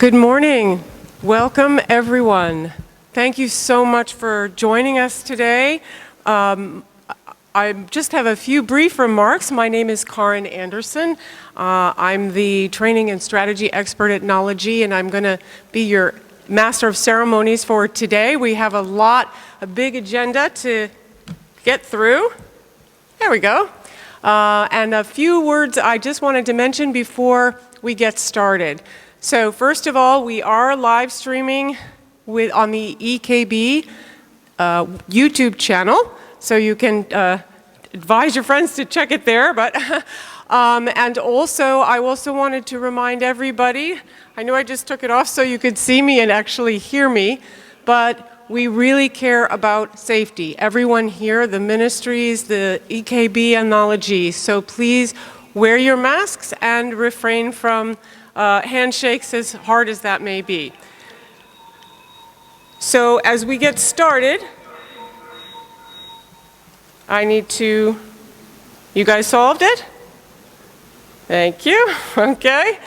Good morning. Welcome, everyone. Thank you so much for joining us today. I just have a few brief remarks. My name is Karen Anderson. I'm the training and strategy expert at Knology, and I'm going to be your master of ceremonies for today. We have a big agenda to get through. There we go. And a few words I just wanted to mention before we get started. So first of all, we are live streaming on the EKB YouTube channel, so you can advise your friends to check it there. But and also, I also wanted to remind everybody, I know I just took it off so you could see me and actually hear me, but we really care about safety. Everyone here, the ministries, the EKB and Knology, so please wear your masks and refrain from handshakes, as hard as that may be. So as we get started, you guys solved it? Thank you. Okay.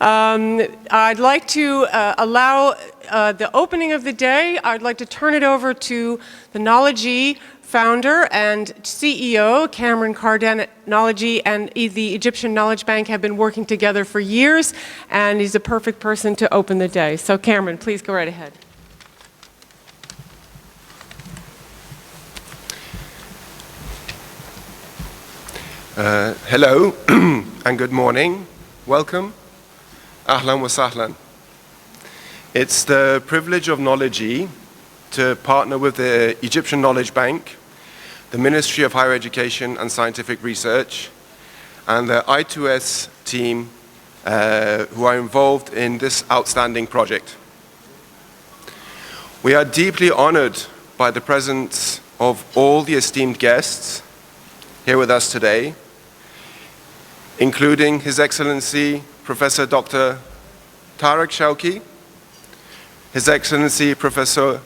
I'd like to allow the opening of the day. I'd like to turn it over to the Knology founder and CEO, Cameron Carden at Knology, and the Egyptian Knowledge Bank have been working together for years, and he's a perfect person to open the day. So Cameron, please go right ahead. Hello and good morning. Welcome. Ahlan wa sahlan. It's the privilege of Knology to partner with the Egyptian Knowledge Bank, the Ministry of Higher Education and Scientific Research, and the I2S team who are involved in this outstanding project. We are deeply honored by the presence of all the esteemed guests here with us today, including His Excellency Professor Dr. Tarek Shawki, His Excellency Professor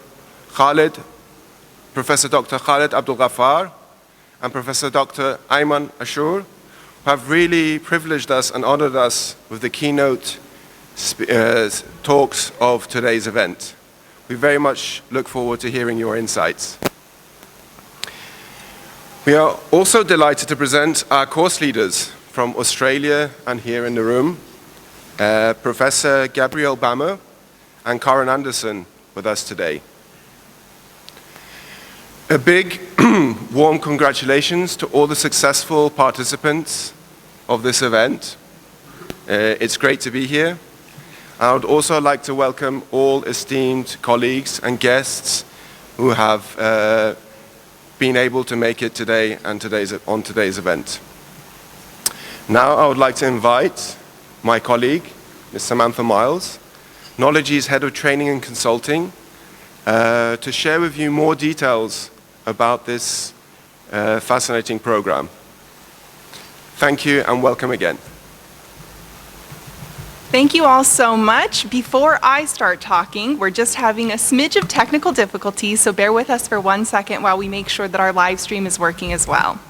Dr. Khalid Abdul Ghaffar, and Professor Dr. Ayman Ashur, who have really privileged us and honored us with the keynote talks of today's event. We very much look forward to hearing your insights. We are also delighted to present our course leaders from Australia and here in the room, Professor Gabrielle Bammer and Karen Anderson with us today. A big warm congratulations to all the successful participants of this event. It's great to be here. I would also like to welcome all esteemed colleagues and guests who have been able to make it today and on today's event. Now I would like to invite my colleague, Ms. Samantha Miles, Knology's Head of Training and Consulting, to share with you more details about this fascinating program. Thank you and welcome again. Thank you all so much. Before I start talking, we're just having a smidge of technical difficulties, so bear with us for 1 second while we make sure that our live stream is working as well.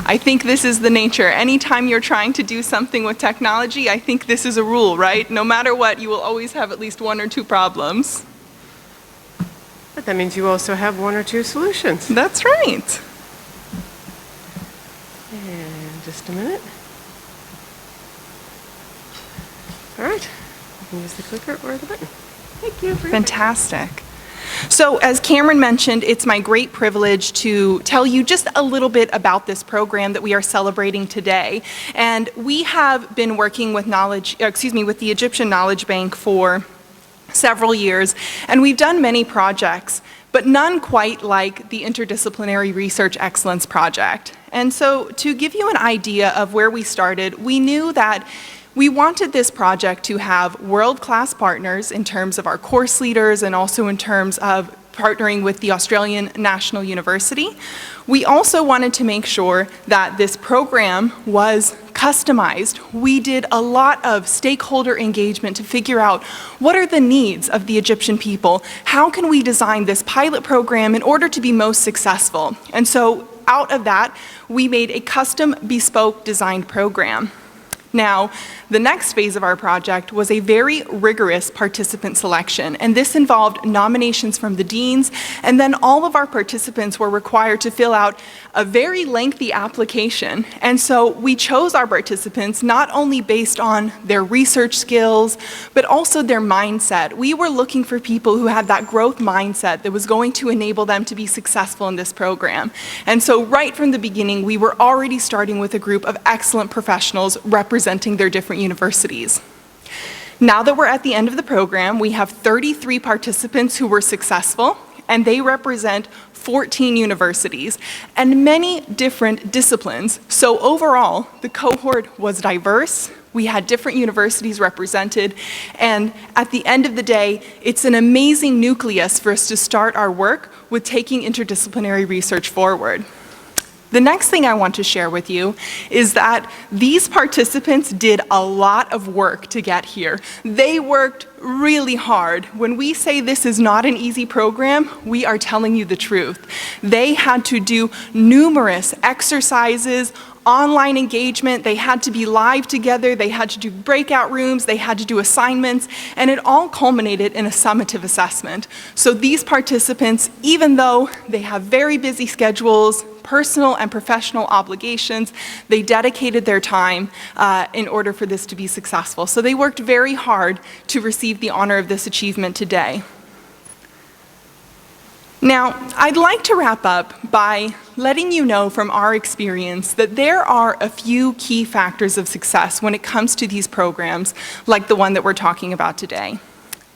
I think this is the nature. Anytime you're trying to do something with technology, I think this is a rule, right? No matter what, you will always have at least 1 or 2 problems. But that means you also have 1 or 2 solutions. That's right. And just a minute. All right. You can use the clicker or the button. Thank you. Fantastic. So as Cameron mentioned, it's my great privilege to tell you just a little bit about this program that we are celebrating today. And we have been working with the Egyptian Knowledge Bank for several years, and we've done many projects, but none quite like the Interdisciplinary Research Excellence Project. And so to give you an idea of where we started, we knew that we wanted this project to have world-class partners in terms of our course leaders and also in terms of partnering with the Australian National University. We also wanted to make sure that this program was customized. We did a lot of stakeholder engagement to figure out what are the needs of the Egyptian people, how can we design this pilot program in order to be most successful. And so out of that, we made a custom bespoke designed program. Now, the next phase of our project was a very rigorous participant selection, and this involved nominations from the deans, and then all of our participants were required to fill out a very lengthy application. And so we chose our participants not only based on their research skills, but also their mindset. We were looking for people who had that growth mindset that was going to enable them to be successful in this program. And so right from the beginning, we were already starting with a group of excellent professionals representing their different universities. Now that we're at the end of the program, we have 33 participants who were successful, and they represent 14 universities and many different disciplines. So overall, the cohort was diverse. We had different universities represented, and at the end of the day, it's an amazing nucleus for us to start our work with taking interdisciplinary research forward. The next thing I want to share with you is that these participants did a lot of work to get here. They worked really hard. When we say this is not an easy program, we are telling you the truth. They had to do numerous exercises, online engagement, they had to be live together, they had to do breakout rooms, they had to do assignments, and it all culminated in a summative assessment. So these participants, even though they have very busy schedules, personal and professional obligations, they dedicated their time in order for this to be successful. So they worked very hard to receive the honor of this achievement today. Now, I'd like to wrap up by letting you know from our experience that there are a few key factors of success when it comes to these programs, like the one that we're talking about today.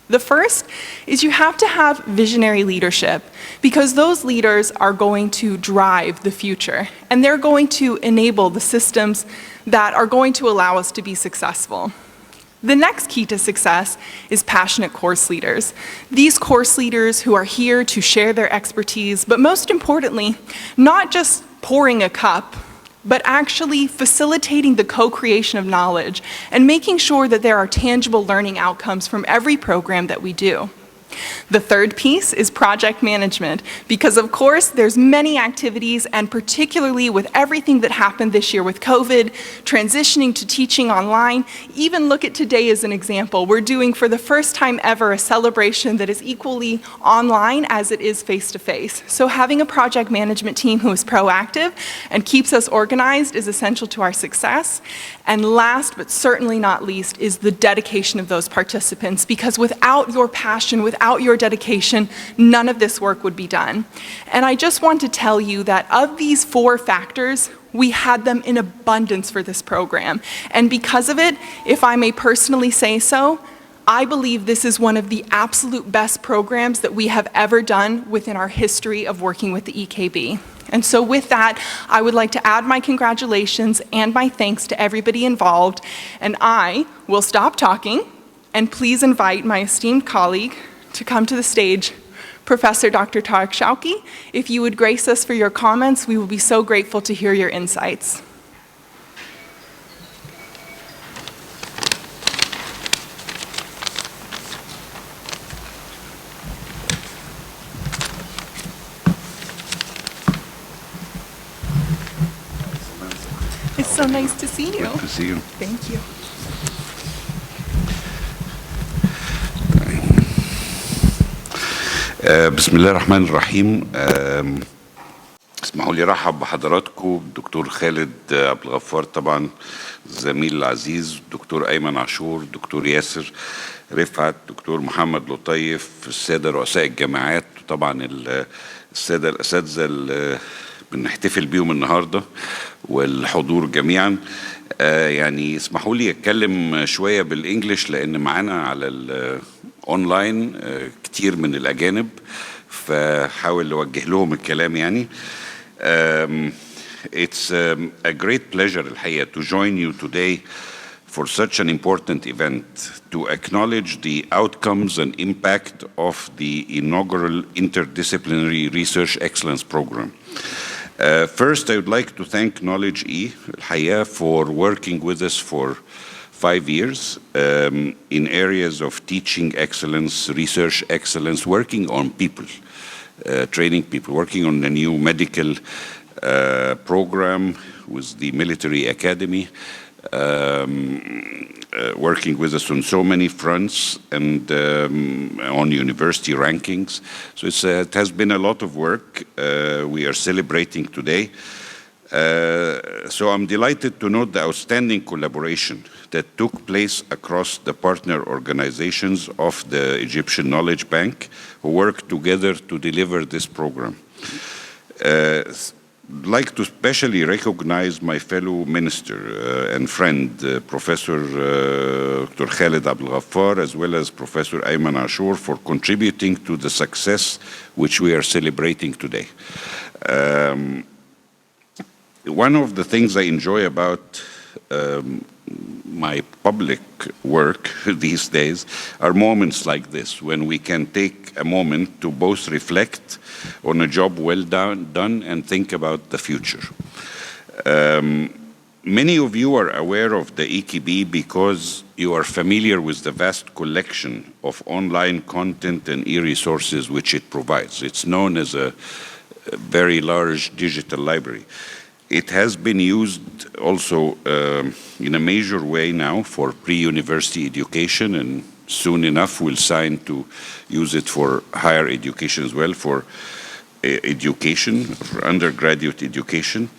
The first is you have to have visionary leadership, because those leaders are going to drive the future, and they're going to enable the systems that are going to allow us to be successful. The next key to success is passionate course leaders. These course leaders who are here to share their expertise, but most importantly, not just pouring a cup, but actually facilitating the co-creation of knowledge and making sure that there are tangible learning outcomes from every program that we do. The third piece is project management, because of course there's many activities, and particularly with everything that happened this year with COVID, transitioning to teaching online. Even look at today as an example. We're doing for the first time ever a celebration that is equally online as it is face-to-face. So having a project management team who is proactive and keeps us organized is essential to our success. And last but certainly not least is the dedication of those participants, because without your passion, without your dedication, none of this work would be done. And I just want to tell you that of these 4 factors, we had them in abundance for this program. And because of it, if I may personally say so, I believe this is one of the absolute best programs that we have ever done within our history of working with the EKB. And so with that, I would like to add my congratulations and my thanks to everybody involved. And I will stop talking and please invite my esteemed colleague to come to the stage, Professor Dr. Tarek Shawki. If you would grace us for your comments, we will be so grateful to hear your insights. It's so nice to see you. Good to see you. Thank you. بسم الله الرحمن الرحيم. اسمحوا لي ارحب بحضراتكم بالدكتور خالد عبد الغفار، طبعا الزميل العزيز، الدكتور ايمن عاشور، الدكتور ياسر رفعت، الدكتور محمد لطيف، الساده رؤساء الجامعات، وطبعا الساده الاساتذه اللي بنحتفل بيهم النهارده والحضور جميعا. يعني اسمحوا لي اتكلم شويه بالانجلش لان معانا على اونلاين كتير من الاجانب، فحاول اوجه لهم الكلام يعني. It's a great pleasure الحقيقه to join you today for such an important event, to acknowledge the outcomes and impact of the inaugural Interdisciplinary Research Excellence Program. First, I would like to thank Knowledge E الحقيقه for working with us for 5 years in areas of teaching excellence, research excellence, working on people, training people, working on the new medical program with the military academy, working with us on so many fronts and on university rankings. So it has been a lot of work we are celebrating today. So I'm delighted to note the outstanding collaboration that took place across the partner organizations of the Egyptian Knowledge Bank who worked together to deliver this program. I'd like to especially recognize my fellow minister and friend, Professor Dr. Khaled Abdel-Ghaffar, as well as Professor Ayman Ashur, for contributing to the success which we are celebrating today. One of the things I enjoy about my public work these days are moments like this, when we can take a moment to both reflect on a job well done and think about the future. Many of you are aware of the EKB because you are familiar with the vast collection of online content and e-resources which it provides. It's known as a very large digital library. It has been used also in a major way now for pre-university education, and soon enough we'll sign to use it for higher education as well, for education, for undergraduate education.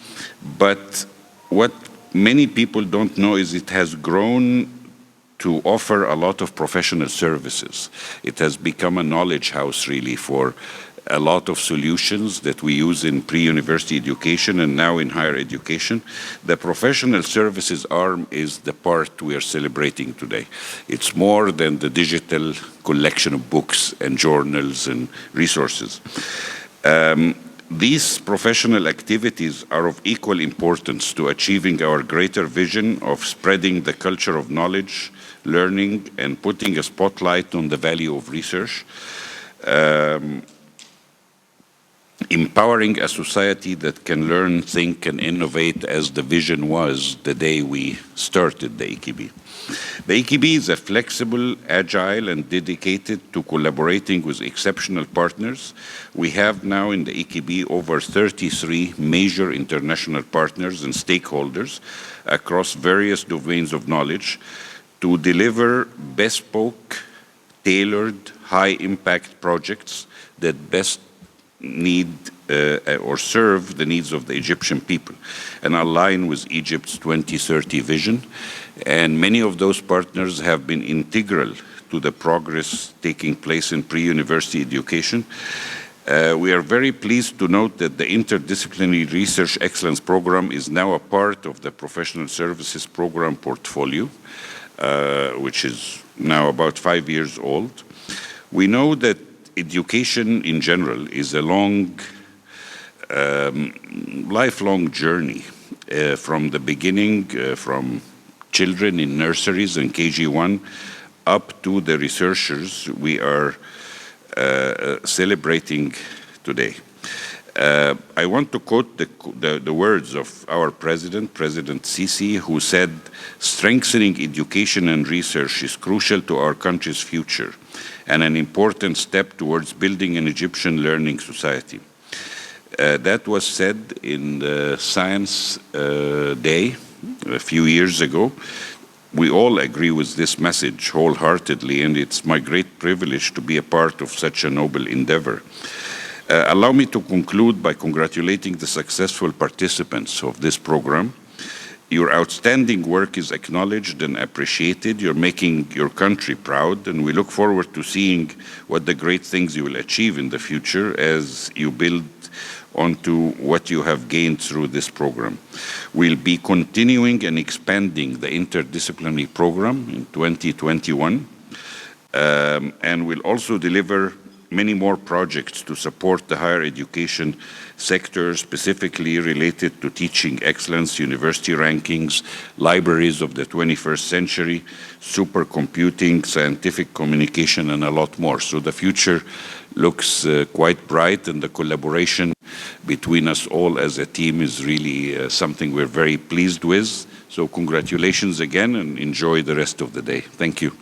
But what many people don't know is it has grown to offer a lot of professional services. It has become a knowledge house really for a lot of solutions that we use in pre-university education and now in higher education. The professional services arm is the part we are celebrating today. It's more than the digital collection of books and journals and resources. These professional activities are of equal importance to achieving our greater vision of spreading the culture of knowledge, learning, and putting a spotlight on the value of research. Empowering a society that can learn, think, and innovate as the vision was the day we started the EKB. The EKB is a flexible, agile, and dedicated to collaborating with exceptional partners. We have now in the EKB over 33 major international partners and stakeholders across various domains of knowledge to deliver bespoke, tailored, high-impact projects that best need or serve the needs of the Egyptian people and align with Egypt's 2030 vision. And many of those partners have been integral to the progress taking place in pre-university education. We are very pleased to note that the Interdisciplinary Research Excellence Program is now a part of the Professional Services Program portfolio, which is now about 5 years old. We know that education in general is a lifelong journey from the beginning, from children in nurseries and KG1 up to the researchers we are celebrating today. I want to quote the words of our president, President Sisi, who said, "Strengthening education and research is crucial to our country's future and an important step towards building an Egyptian learning society." That was said in the Science Day a few years ago. We all agree with this message wholeheartedly, and it's my great privilege to be a part of such a noble endeavor. Allow me to conclude by congratulating the successful participants of this program. Your outstanding work is acknowledged and appreciated. You're making your country proud, and we look forward to seeing what the great things you will achieve in the future as you build onto what you have gained through this program. We'll be continuing and expanding the interdisciplinary program in 2021, and we'll also deliver many more projects to support the higher education sector, specifically related to teaching excellence, university rankings, libraries of the 21st century, supercomputing, scientific communication, and a lot more. So the future looks quite bright, and the collaboration between us all as a team is really something we're very pleased with. So congratulations again, and enjoy the rest of the day. Thank you.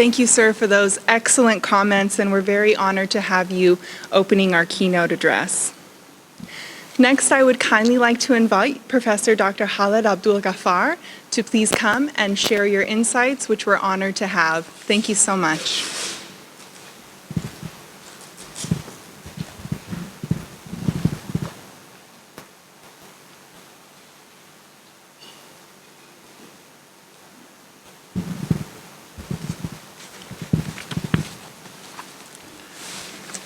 Thank you, sir, for those excellent comments, and we're very honored to have you opening our keynote address. Next, I would kindly like to invite Professor Dr. Khaled Abdul Ghaffar to please come and share your insights, which we're honored to have. Thank you so much.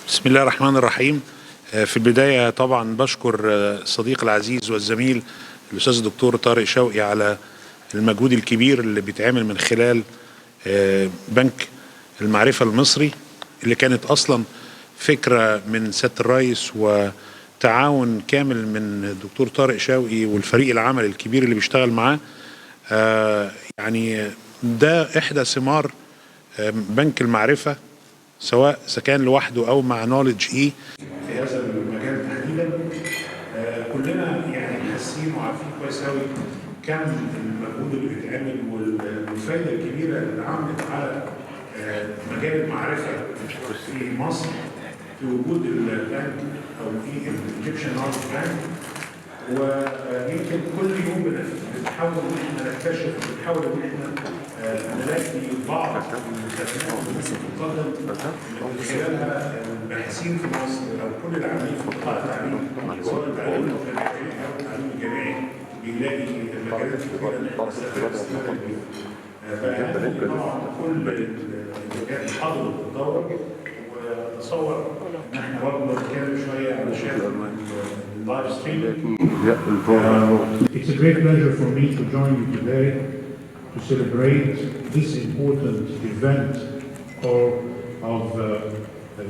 بسم الله الرحمن الرحيم. في البداية طبعا بشكر الصديق العزيز والزميل الأستاذ الدكتور طارق شوقي على المجهود الكبير اللي بيتعمل من خلال بنك المعرفة المصري، اللي كانت أصلا فكرة من سيادة الرئيس وتعاون كامل من الدكتور طارق شوقي والفريق العمل الكبير اللي بيشتغل معاه. يعني ده إحدى ثمار بنك المعرفة، سواء كان لوحده او مع نوليدج في هذا المجال تحديدا. كلنا يعني حاسين وعارفين كويس قوي كم المجهود اللي بيتعمل والفائده الكبيره اللي عملت على مجال المعرفه في مصر في وجود البنك او في الايجيبشن نوليدج بانك. ويمكن كل يوم بنحاول ان احنا نكتشف وبنحاول ان احنا نلاقي بعض المستثمرات اللي بتتقدم من خلالها الباحثين في مصر او كل العاملين في قطاع التعليم، سواء التعليم الجامعي او التعليم الجامعي، بيلاقي المجالات الكبيره اللي احنا بنستفاد بيها. فهذه طبعا كل اللي حضروا الدوره، وتصور ان احنا برضه نتكلم شويه علشان اللايف ستريم. It's a great pleasure for me to join you today to celebrate this important event of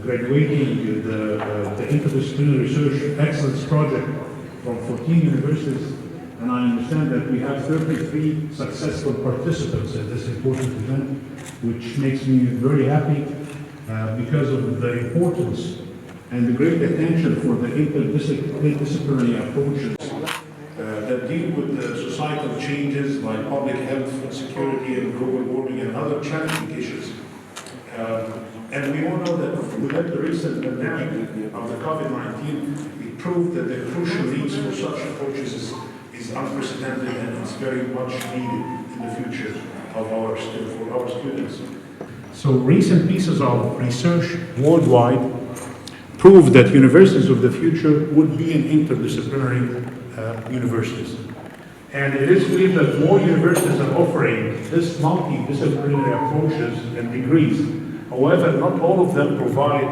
graduating the Interdisciplinary Research Excellence Project from 14 universities. And I understand that we have 33 successful participants in this important event, which makes me very happy because of the importance and the great attention for the interdisciplinary approaches that deal with the societal changes like public health, security, and global warming, and other challenging issues. And we all know that within the recent pandemic of the COVID-19, it proved that the crucial needs for such approaches is unprecedented, and it's very much needed in the future of for our students. So recent pieces of research worldwide prove that universities of the future would be an interdisciplinary universities. And it is believed that more universities are offering this multidisciplinary approaches and degrees. However, not all of them provide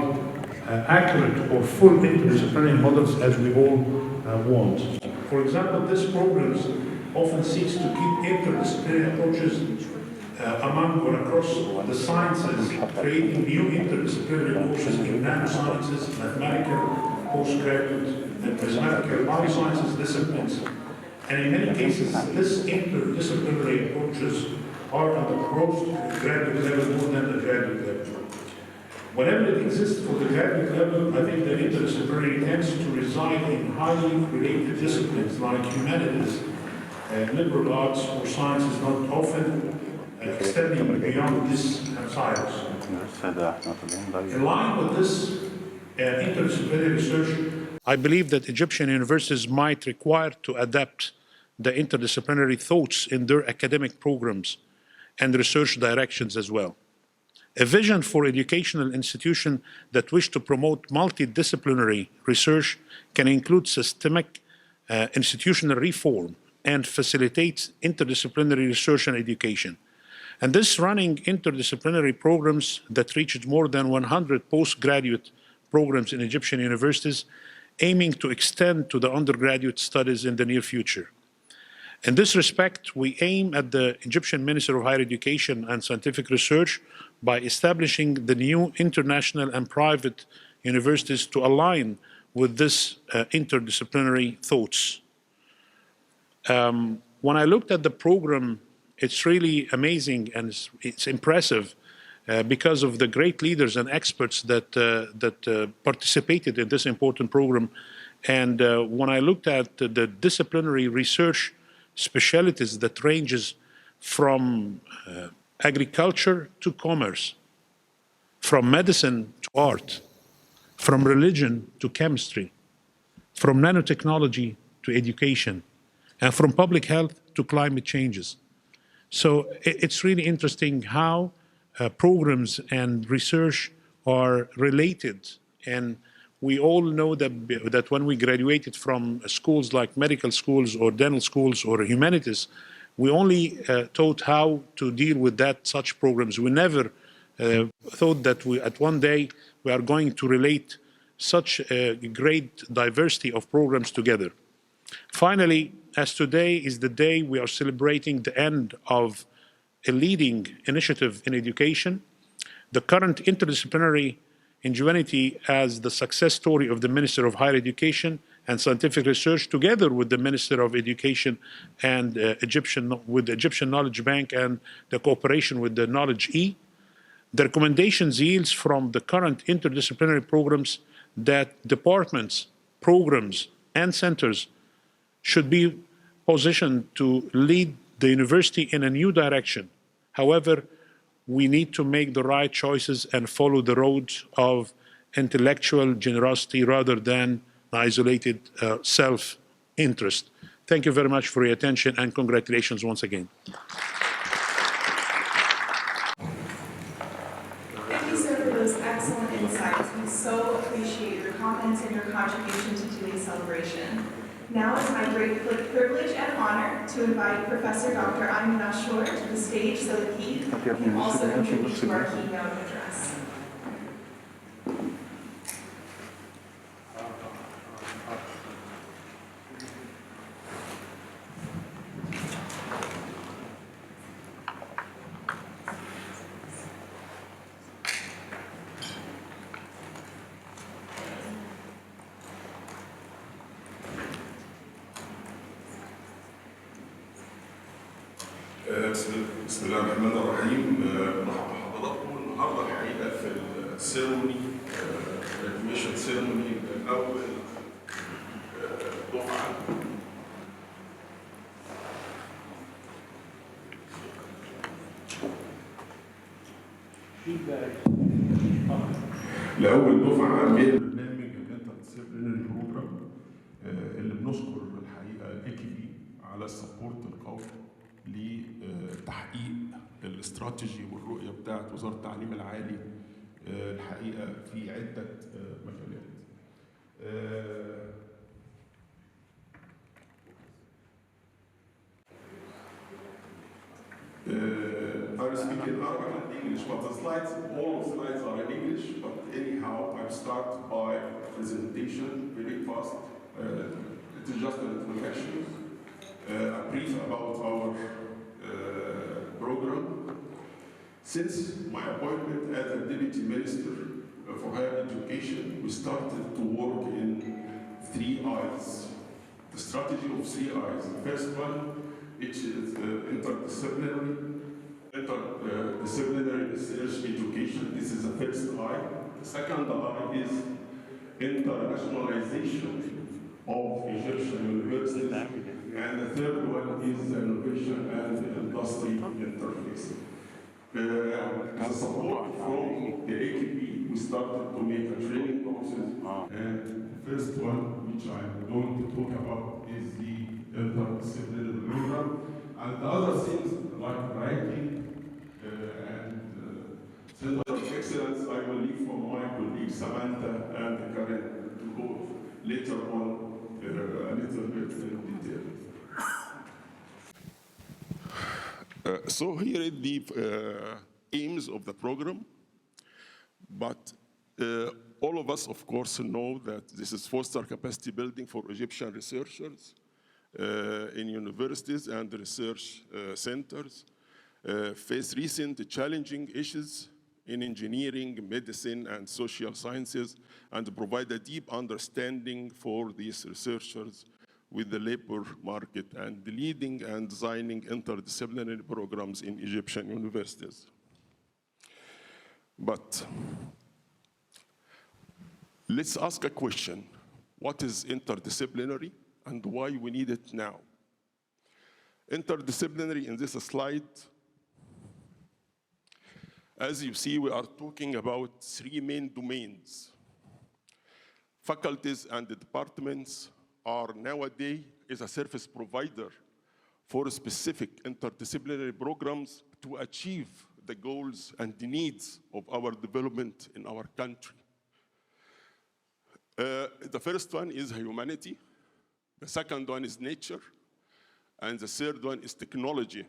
accurate or full interdisciplinary models as we all want. For example, this program often seeks to keep interdisciplinary approaches among or across the sciences, creating new interdisciplinary courses in nanosciences, mathematical, postgraduate, and mathematical biosciences disciplines. And in many cases, this interdisciplinary approaches are at the postgraduate level more than the graduate level. Whenever it exists for the graduate level, I think the interdisciplinary tends to reside in highly related disciplines like humanities, liberal arts, or sciences, not often extending beyond this silos. In line with this interdisciplinary research, I believe that Egyptian universities might require to adapt the interdisciplinary thoughts in their academic programs and research directions as well. A vision for educational institutions that wish to promote multidisciplinary research can include systemic institutional reform and facilitate interdisciplinary research and education. And this running interdisciplinary programs that reached more than 100 postgraduate programs in Egyptian universities, aiming to extend to the undergraduate studies in the near future. In this respect, we aim at the Egyptian Ministry of Higher Education and Scientific Research by establishing the new international and private universities to align with this interdisciplinary thoughts. When I looked at the program, it's really amazing and it's impressive because of the great leaders and experts that participated in this important program. And when I looked at the disciplinary research specialties that ranges from agriculture to commerce, from medicine to art, from religion to chemistry, from nanotechnology to education, and from public health to climate changes. So it's really interesting how programs and research are related. And we all know that when we graduated from schools like medical schools or dental schools or humanities, we only taught how to deal with such programs. We never thought that at one day we are going to relate such a great diversity of programs together. Finally, as today is the day we are celebrating the end of a leading initiative in education, the current interdisciplinary ingenuity as the success story of the Minister of Higher Education and Scientific Research, together with the Minister of Education and the Egyptian Knowledge Bank and the cooperation with the Knowledge E. The recommendations yields from the current interdisciplinary programs that departments, programs, and centers should be positioned to lead the university in a new direction. However, we need to make the right choices and follow the road of intellectual generosity rather than isolated self-interest. Thank you very much for your attention and congratulations once again. Thank you, sir, for those excellent insights. We so appreciate your comments and your contribution to today's celebration. Now it's my great privilege and honor to invite Professor Dr. Ayman Ashour to the stage so that he can also contribute to our keynote address. بسم الله الرحمن الرحيم. مرحبا بحضراتكم النهارده الحقيقه في السيرموني الادميشن سيرموني اول دفعه لاول دفعه من برنامج الانترديسيبلينري بروجرام اللي بنشكر الحقيقه الاكيبي على السبورت القوي لتحقيق الاستراتيجي والرؤيه بتاعت وزاره التعليم العالي الحقيقه في عده مجالات. I'm speaking Arabic and English, but the slides, all the slides are in English. But anyhow, I start by presentation very fast. It is just an introduction. A brief about our program. Since my appointment as a Deputy Minister for Higher Education, we started to work in 3 I's. The strategy of 3 I's. The first one, which is interdisciplinary research education. This is the first I. The second I is internationalization of Egyptian universities. And the third one is innovation and industry interface. As a support from the AKP, we started to make a training process. And the first one, which I'm going to talk about, is the interdisciplinary program. And the other things like writing and Center of Excellence, I will leave for my colleague Samantha and Karen to go later on a little bit in detail. So here are the aims of the program, but all of us, of course, know that this is foster capacity building for Egyptian researchers in universities and research centers, face recent challenging issues in engineering, medicine, and social sciences, and provide a deep understanding for these researchers with the labor market and leading and designing interdisciplinary programs in Egyptian universities. But let's ask a question. What is interdisciplinary and why we need it now? Interdisciplinary in this slide As you see, we are talking about three main domains. Faculties and the departments are nowadays is a service provider for specific interdisciplinary programs to achieve the goals and the needs of our development in our country. The first one is humanity, the second one is nature, and the third one is technology.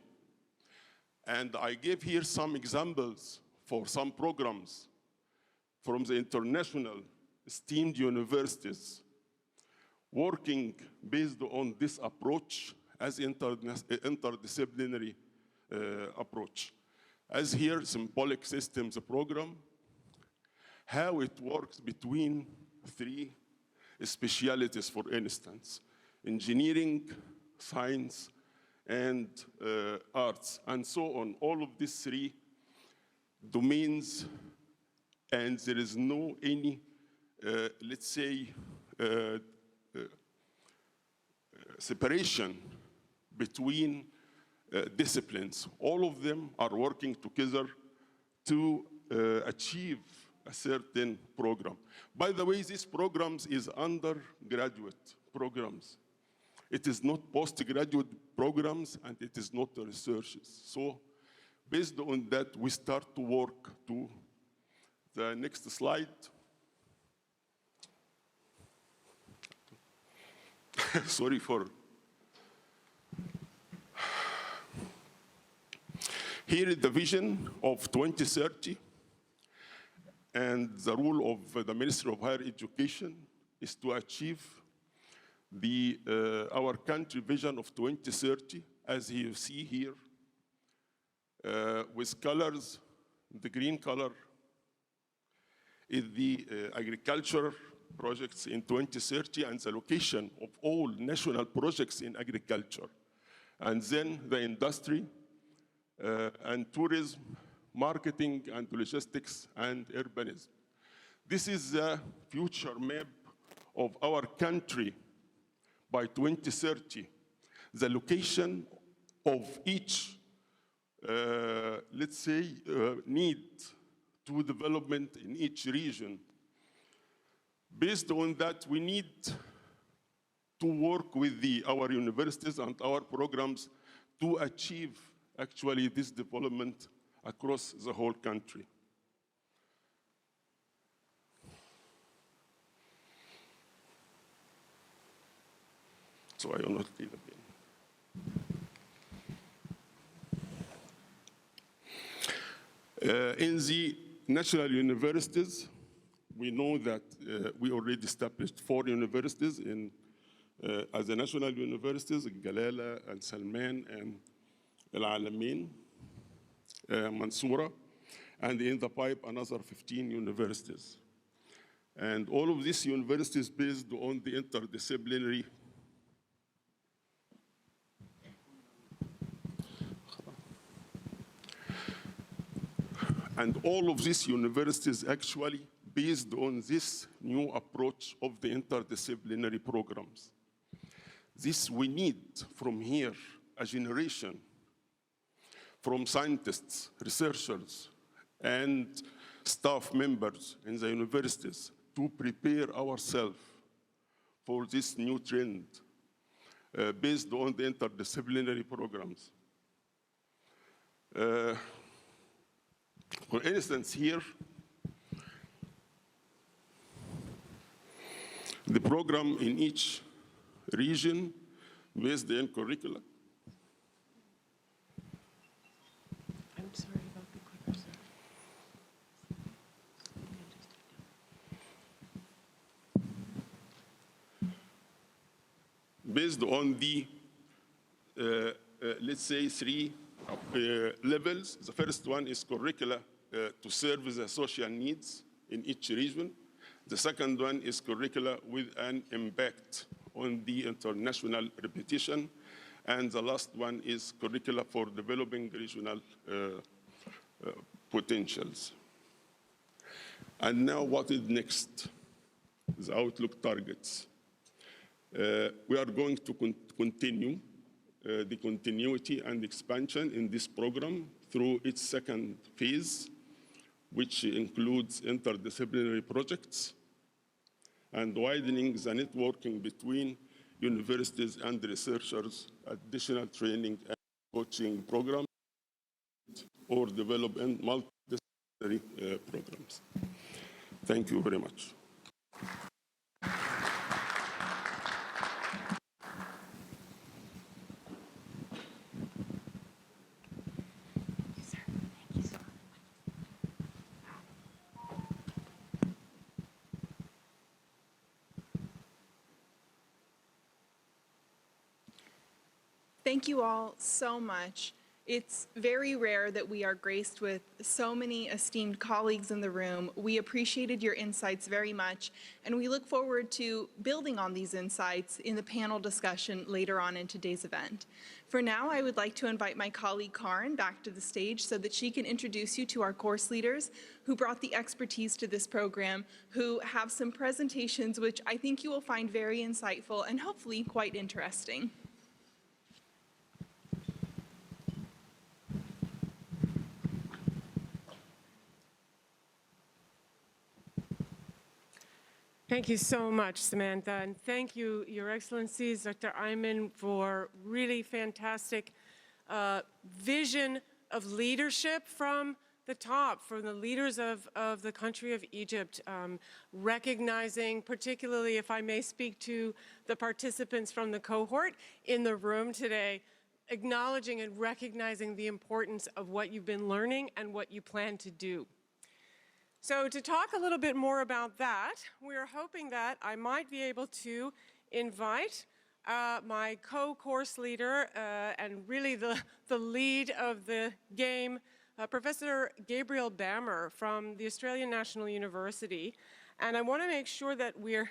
And I gave here some examples for some programs from the international esteemed universities working based on this approach as interdisciplinary approach. As here, symbolic systems program, how it works between three specialities, for instance, engineering, science, and arts, and so on. All of these three domains, and there is no any, let's say, separation between disciplines. All of them are working together to achieve a certain program. By the way, these programs is undergraduate programs. It is not postgraduate programs, and it is not researches. So based on that, we start to work to the next slide. Sorry for. Here is the vision of 2030, and the role of the Ministry of Higher Education is to achieve our country vision of 2030, as you see here, with colors. The green color is the agriculture projects in 2030 and the location of all national projects in agriculture. And then the industry and tourism, marketing and logistics and urbanism. This is the future map of our country by 2030. The location of each, let's say, need to development in each region. Based on that, we need to work with our universities and our programs to achieve actually this development across the whole country. So I will not read again. In the national universities, we know that we already established 4 universities as the national universities, Jalala, Al Salman, and Al Alamein, Mansoura, and in the pipe another 15 universities. And all of these universities based on the interdisciplinary and all of these universities actually based on this new approach of the interdisciplinary programs. This we need from here a generation from scientists, researchers, and staff members in the universities to prepare ourselves for this new trend based on the interdisciplinary programs. For instance, here, the program in each region based on curricula. I'm sorry about the clicker, sir. Based on the, let's say, 3 levels. The first one is curricula to serve the social needs in each region. The second one is curricula with an impact on the international reputation. And the last one is curricula for developing regional potentials. And now what is next? The outlook targets. We are going to continue the continuity and expansion in this program through its second phase, which includes interdisciplinary projects, and widening the networking between universities and researchers, additional training and coaching programs, or developing multidisciplinary programs. Thank you very much. Thank you all so much. It's very rare that we are graced with so many esteemed colleagues in the room. We appreciated your insights very much, and we look forward to building on these insights in the panel discussion later on in today's event. For now, I would like to invite my colleague Karin back to the stage so that she can introduce you to our course leaders who brought the expertise to this program, who have some presentations which I think you will find very insightful and hopefully quite interesting. Thank you so much, Samantha, and thank you, Your Excellencies, Dr. Ayman, for really fantastic vision of leadership from the top, from the leaders of the country of Egypt, recognizing, particularly if I may speak to the participants from the cohort in the room today, acknowledging and recognizing the importance of what you've been learning and what you plan to do. So to talk a little bit more about that, we're hoping that I might be able to invite my co-course leader and really the lead of the game, Professor Gabriel Bammer from the Australian National University. And I want to make sure that we're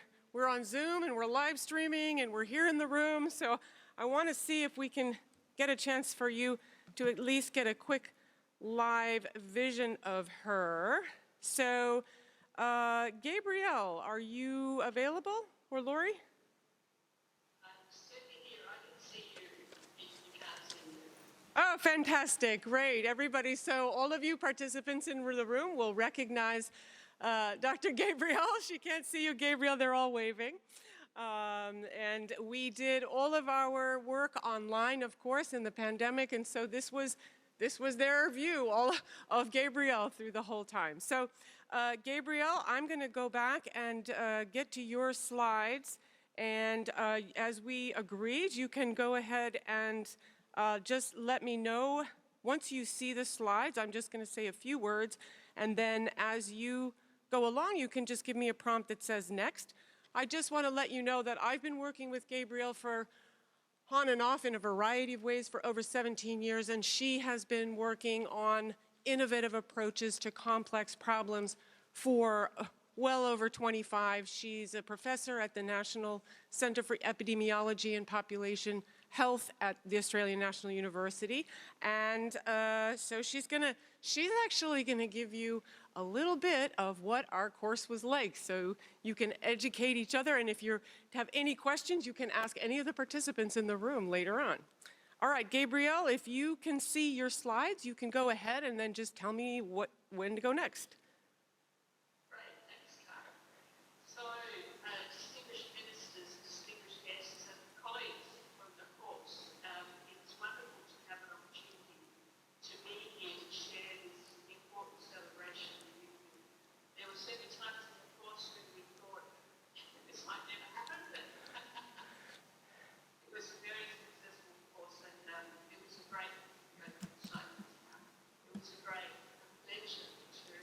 on Zoom and we're live streaming and we're here in the room. So I want to see if we can get a chance for you to at least get a quick live vision of her. So, Gabrielle, are you available? Or Lori? I'm sitting here. I can see you if you can't see me. Oh, fantastic. Great. Everybody, so all of you participants in the room will recognize Dr. Gabrielle. She can't see you, Gabrielle. They're all waving. And we did all of our work online, of course, in the pandemic, and so this was their view all of Gabrielle through the whole time. So, Gabrielle, I'm going to go back and get to your slides. And as we agreed, you can go ahead and just let me know once you see the slides. I'm just going to say a few words. And then as you go along, you can just give me a prompt that says next. I just want to let you know that I've been working with Gabrielle for on and off in a variety of ways for over 17 years, and she has been working on innovative approaches to complex problems for well over 25. She's a professor at the National Center for Epidemiology and Population Health at the Australian National University. And so she's actually gonna give you a little bit of what our course was like, so you can educate each other, and if you have any questions, you can ask any of the participants in the room later on. All right, Gabrielle, if you can see your slides, you can go ahead and then just tell me when to go next. Great, thanks, Cara. So, distinguished ministers, distinguished guests, and colleagues from the course, it's wonderful to have an opportunity to be here to share this important celebration with you. There were certain times in the course when we thought this might never happen, but it was a very successful course, and it was a great excitement. It was a great pleasure to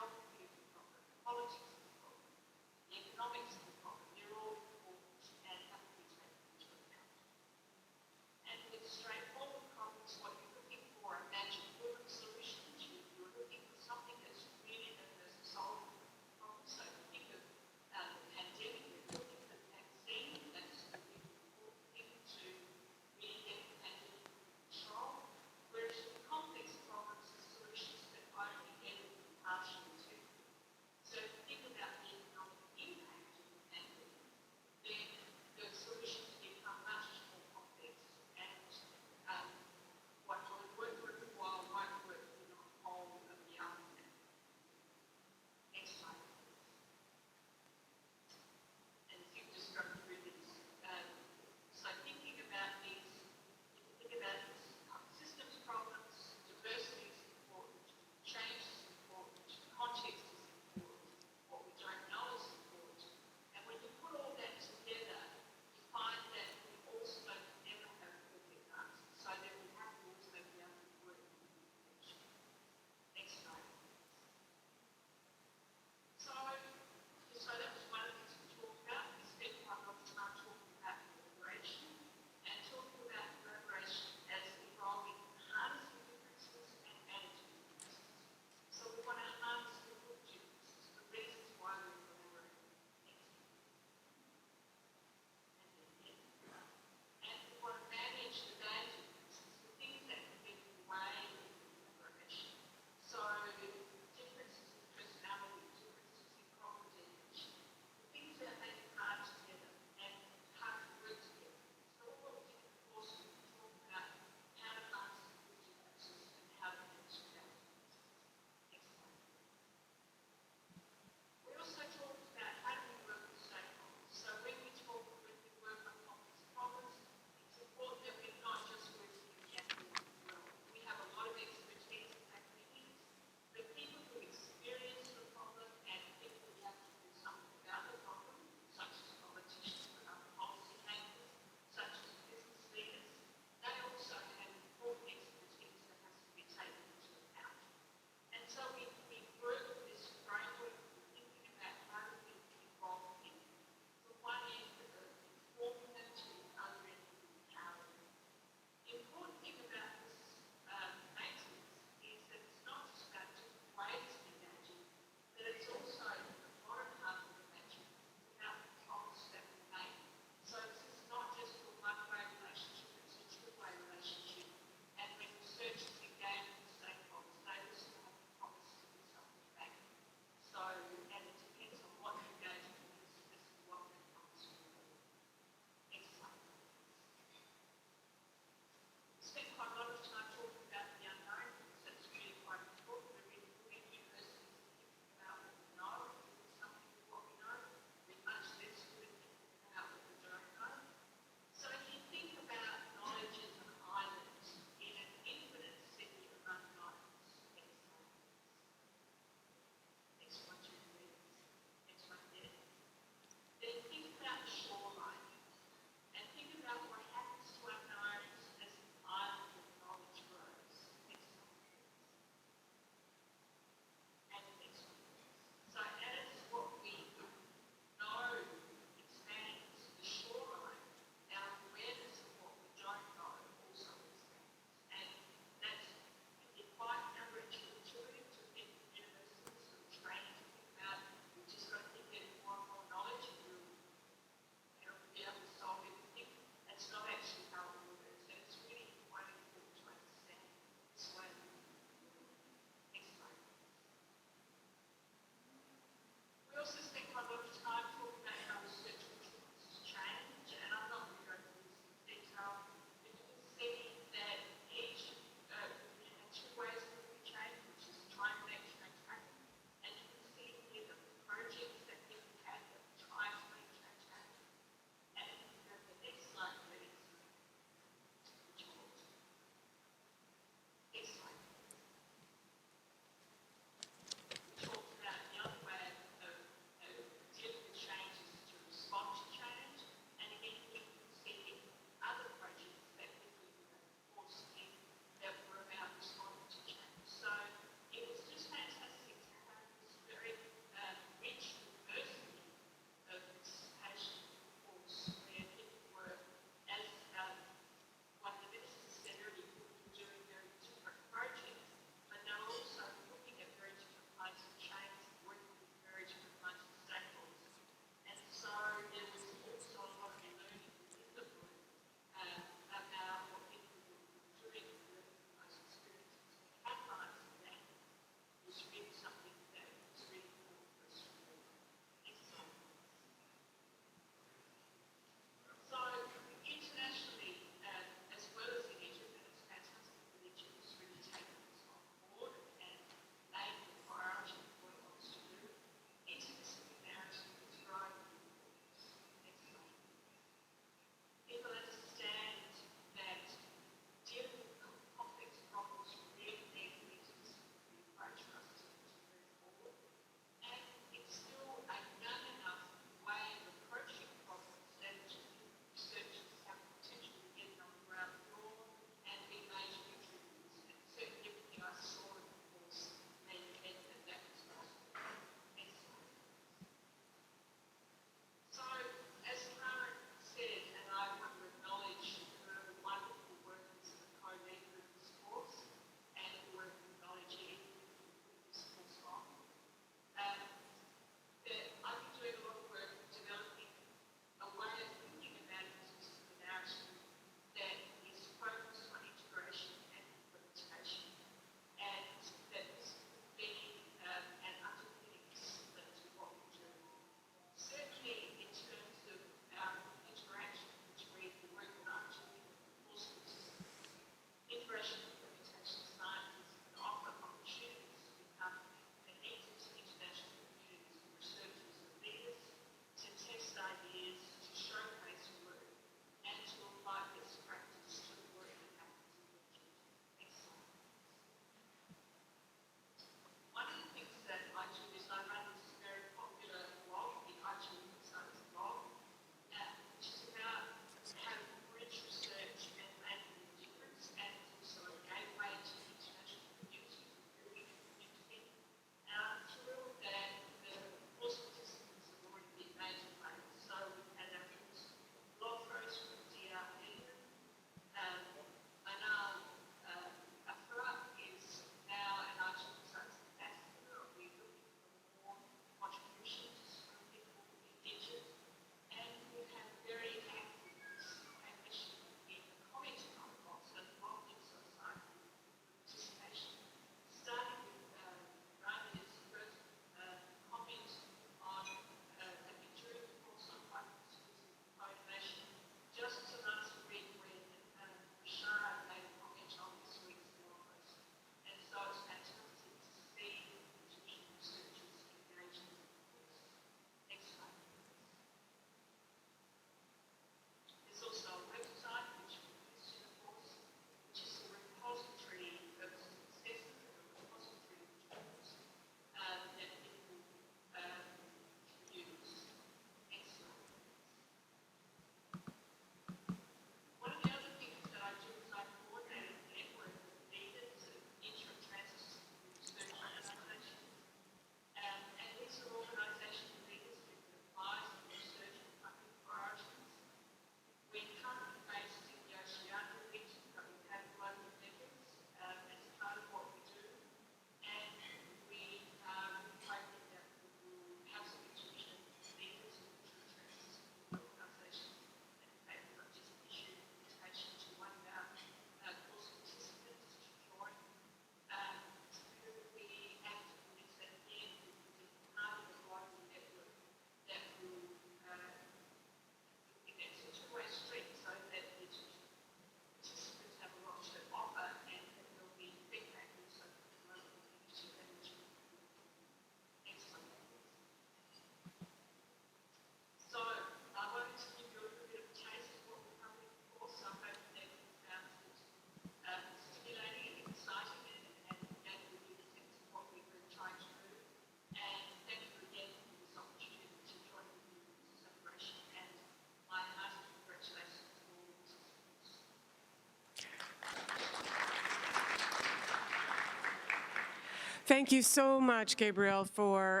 Thank you so much, Gabriel, for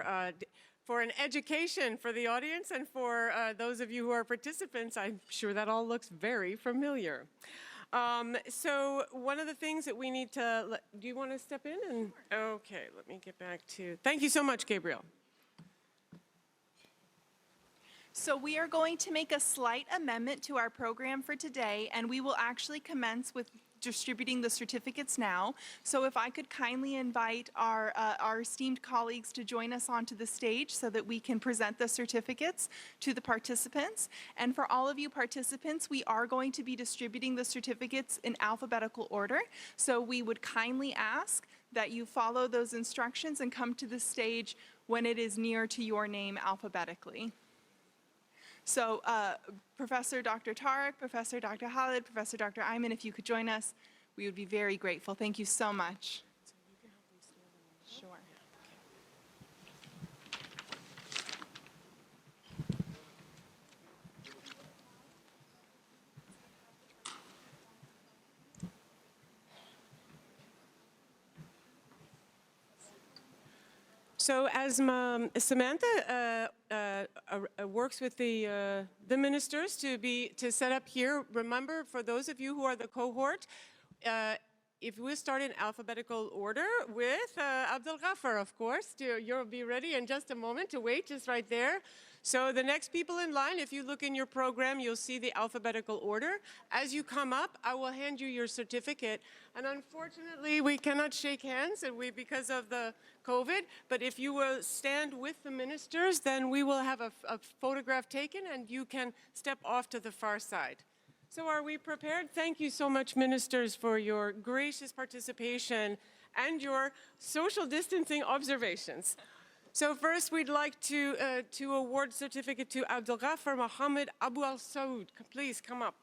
an education for the audience and for those of you who are participants. I'm sure that all looks very familiar. So one of the things that we need to, do you want to step in? And okay, let me get back to, thank you so much, Gabriel. So we are going to make a slight amendment to our program for today, and we will actually commence with distributing the certificates now. So if I could kindly invite our esteemed colleagues to join us onto the stage so that we can present the certificates to the participants. And for all of you participants, we are going to be distributing the certificates in alphabetical order. So we would kindly ask that you follow those instructions and come to the stage when it is near to your name alphabetically. So Professor Dr. Tariq, Professor Dr. Khalid, Professor Dr. Ayman, if you could join us, we would be very grateful. Thank you so much. So you can help them stand in the Sure. So as Samantha works with the ministers to set up here, remember for those of you who are the cohort, if we start in alphabetical order with Abdul Ghaffar, of course, you'll be ready in just a moment to wait just right there. So the next people in line, if you look in your program, you'll see the alphabetical order. As you come up, I will hand you your certificate. And unfortunately, we cannot shake hands because of the COVID, but if you will stand with the ministers, then we will have a photograph taken and you can step off to the far side. So are we prepared? Thank you so much, ministers, for your gracious participation and your social distancing observations. So first, we'd like to award certificate to Abdul Ghaffar Mohammed Abu Al Saud. Please come up.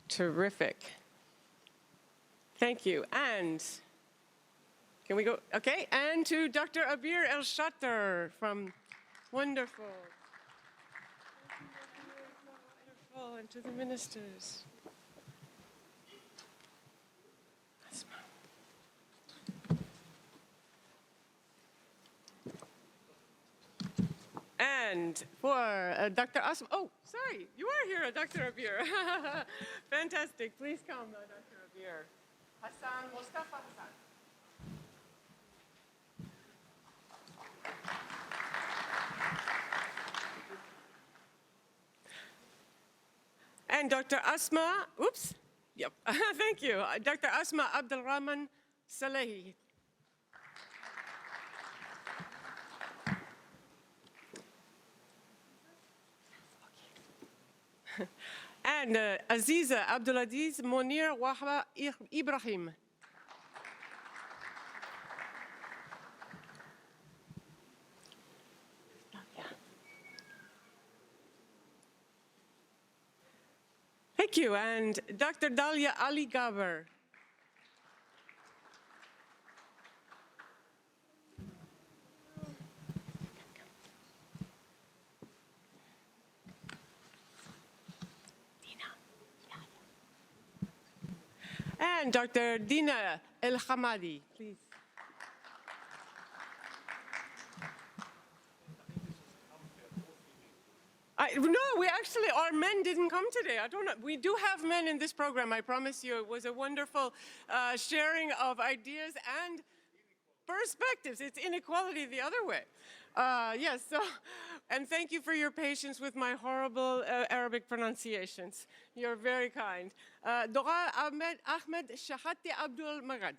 Terrific. Thank you. And can we go? Okay. And to Dr. Abir El Shatter from wonderful. Wonderful. And to the ministers. And for Dr. Asma, oh, sorry, you are here, Dr. Abir. Fantastic. Please come, Dr. Abir. Hassan, Mustafa Hassan. And Dr. Asma, oops, yep, thank you. Dr. Asma Abdul Rahman Salehi. And Aziza Abdulaziz Monir Wahba Ibrahim. Thank you. And Dr. Dalia Ali Gaber. And Dr. Dina El Hamadi, please. No, our men didn't come today. I don't know. We do have men in this program, I promise you. It was a wonderful sharing of ideas and perspectives. It's inequality the other way. Yes, so, and thank you for your patience with my horrible Arabic pronunciations. You're very kind. Dora Ahmed Shahati Abdul Magad.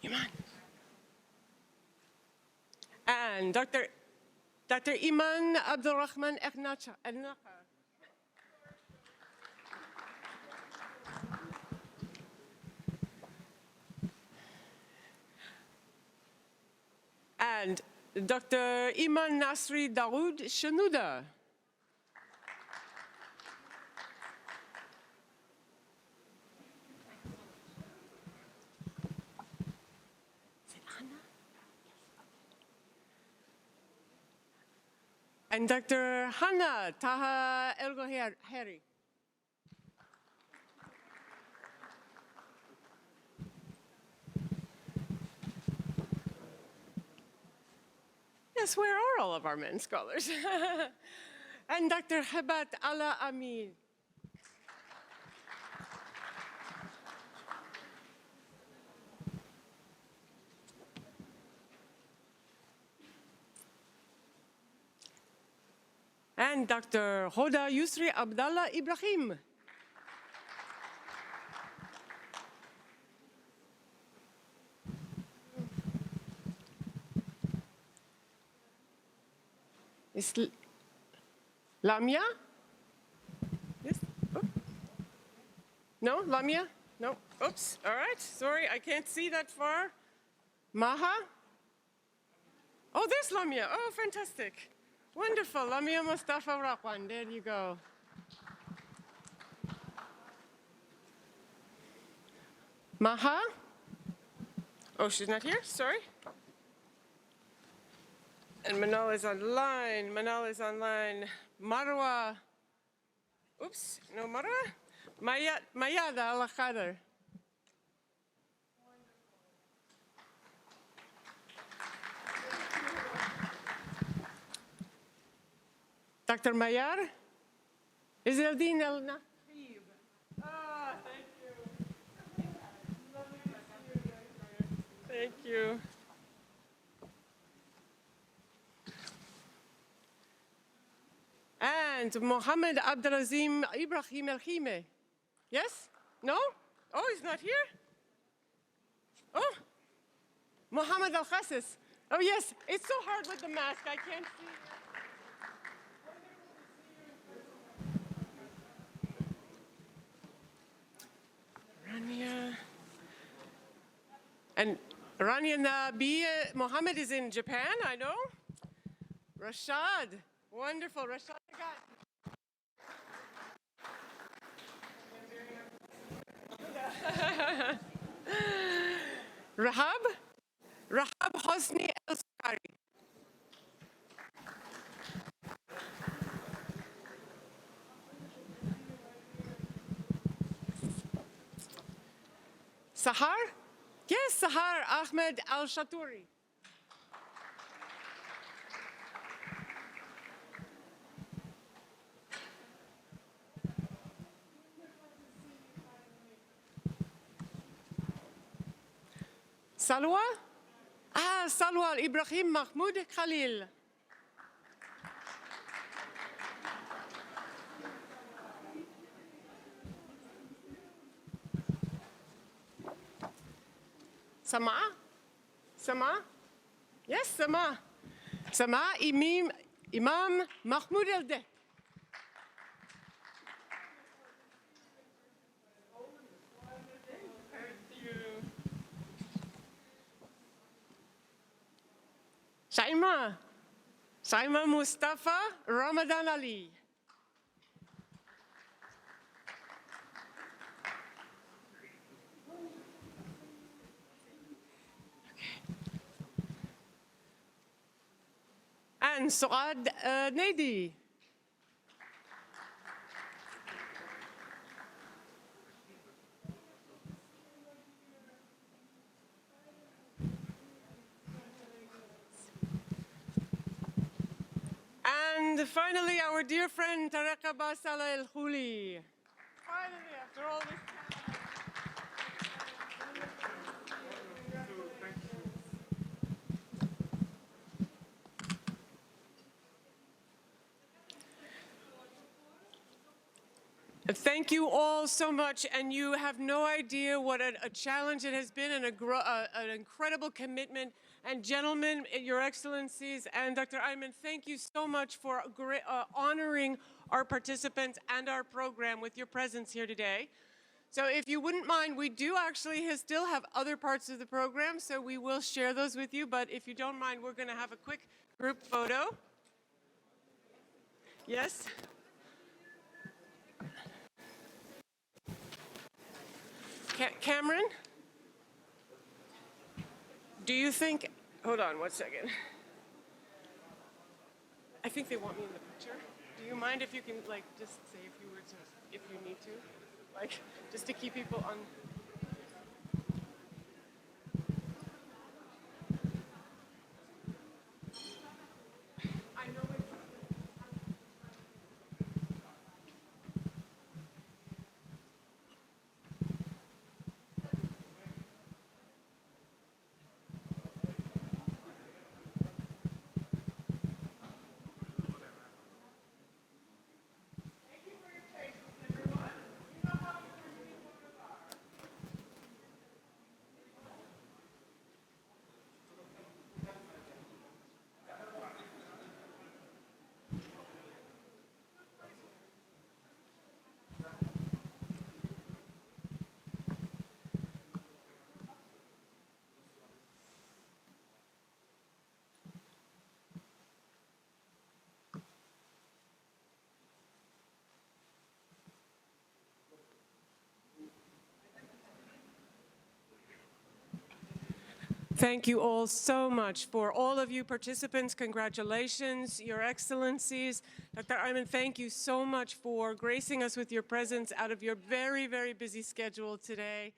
Iman. And Dr. Iman Abdul Rahman Ernaka. And Dr. Iman Nasri Dawood Shanuda. And Dr. Hannah Taha Elgoheri. Yes, where are all of our men scholars? And Dr. Hebat Ala Amir. And Dr. Hoda Yusri Abdallah Ibrahim. Is Lamia? Yes? Oh. No, Lamia? No. Oops. All right. Sorry, I can't see that far. Maha? Oh, there's Lamia. Oh, fantastic. Wonderful. Lamia Mustafa Rakwan. There you go. Maha? Oh, she's not here? Sorry. And Manal is online. Manal is online. Marwa. Oops, no Marwa. Mayada Al-Khadr. Dr. Mayar. Izeldin El-Naqib. Ah, thank you. Lovely to see you guys. Thank you. And Mohammed Abdelazim Ibrahim El-Khime. Yes? No? Oh, he's not here? Oh, Mohammed Al-Khassis. Oh, yes. It's so hard with the mask. I can't see. Rania. And Rania Nabi Mohammed is in Japan, I know. Rashad. Wonderful. Rashad. Rahab Hosni El-Sukari. Sahar? Yes, Sahar Ahmed Al-Shaturi. Salwa? Ah, Salwa Ibrahim Mahmoud Khalil. Sama? Sama? Yes, Sama. Sama Imam Mahmoud Elde. Shaima Mustafa Ramadan Ali. And Suad Nadi. And finally, our dear friend Tarek Abbas Salah El-Khuli. Finally, after all this time. Thank you all so much, and you have no idea what a challenge it has been and an incredible commitment. And gentlemen, Your Excellencies, and Dr. Ayman, thank you so much for honoring our participants and our program with your presence here today. So if you wouldn't mind, we do actually still have other parts of the program, so we will share those with you. But if you don't mind, we're going to have a quick group photo. Yes? Cameron? Do you think, hold on one second. I think they want me in the picture. Do you mind if you can, like, just say a few words if you need to? Like, just to keep people on. I know it's. Thank you all so much. For all of you participants, congratulations, Your Excellencies. Dr. Ayman, thank you so much for gracing us with your presence out of your very, very busy schedule today.